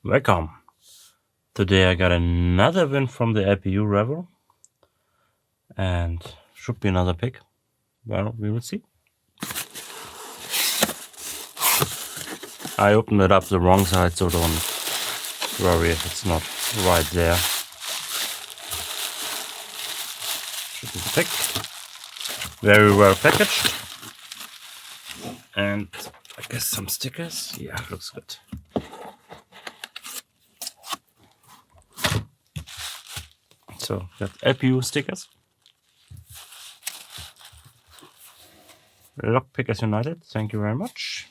Welcome. Today I got another win from the LPU Rebel, and should be another pick. Well, we will see. I opened it up the wrong side, so don't worry if it's not right there. Should be the pick. Very well packaged. And I guess some stickers. Yeah, looks good. So, got LPU stickers. Lockpickers United, thank you very much.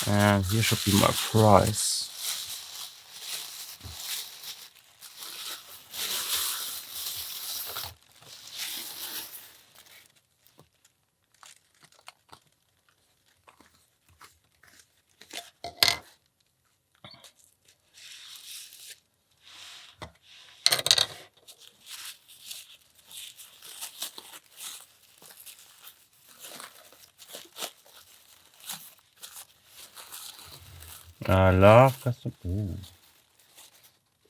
And here should be my prize. I love custom. Ooh.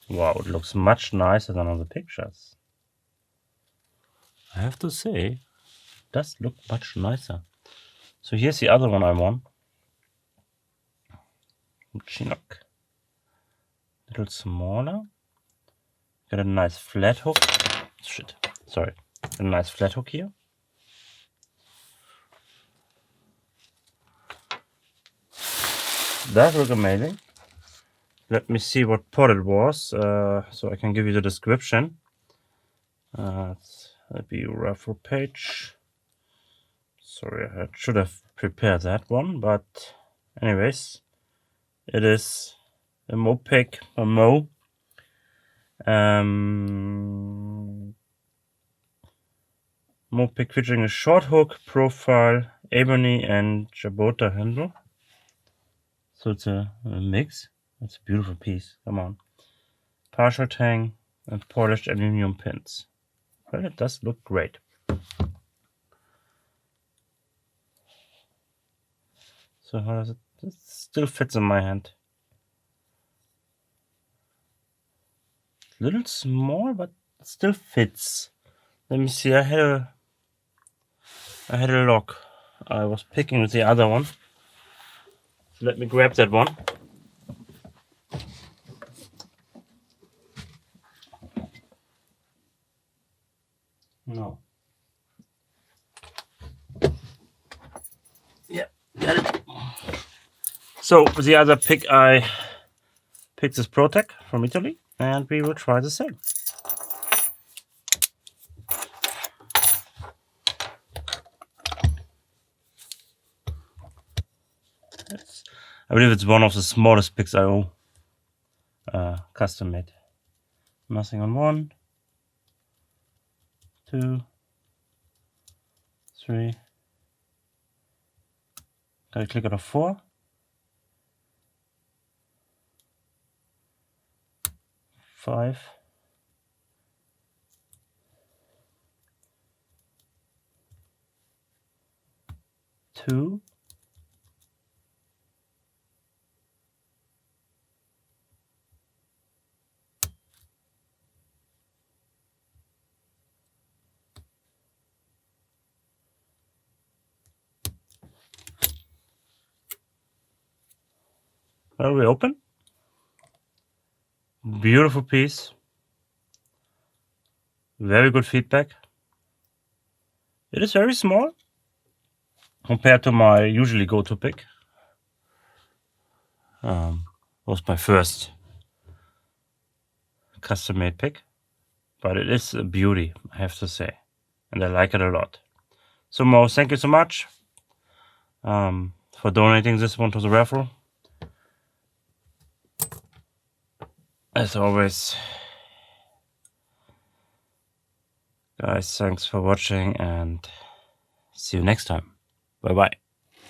Wow, it looks much nicer than on the pictures. I have to say, it does look much nicer. So here's the other one I won. Chinook. A little smaller. Got a nice flat hook. Shit, sorry. A nice flat hook here. That look amazing. Let me see what pot it was, so I can give you the description. That'd be a raffle page. Sorry, I should have prepared that one, but anyways, it is a Mopic, a Mo. Mopic featuring a short hook, profile, ebony, and Jabota handle. So it's a mix. It's a beautiful piece. Come on. Partial tang and polished aluminum pins. Well, it does look great. So how does it? It still fits in my hand. A little small, but it still fits. Let me see. I had a lock. I was picking with the other one. So let me grab that one. No. Yeah, got it. So the other pick, I picked this Protent from Italy, and we will try the same. I believe it's one of the smallest picks I own. Custom made. Nothing on 1, 2, 3. Gotta click on a 4. 5. 2. Well, we open. Beautiful piece. Very good feedback. It is very small compared to my usually go-to pick. Was my first custom-made pick, but it is a beauty, I have to say, and I like it a lot. So Mo, thank you so much for donating this one to the raffle. As always, guys, thanks for watching and see you next time. Bye bye.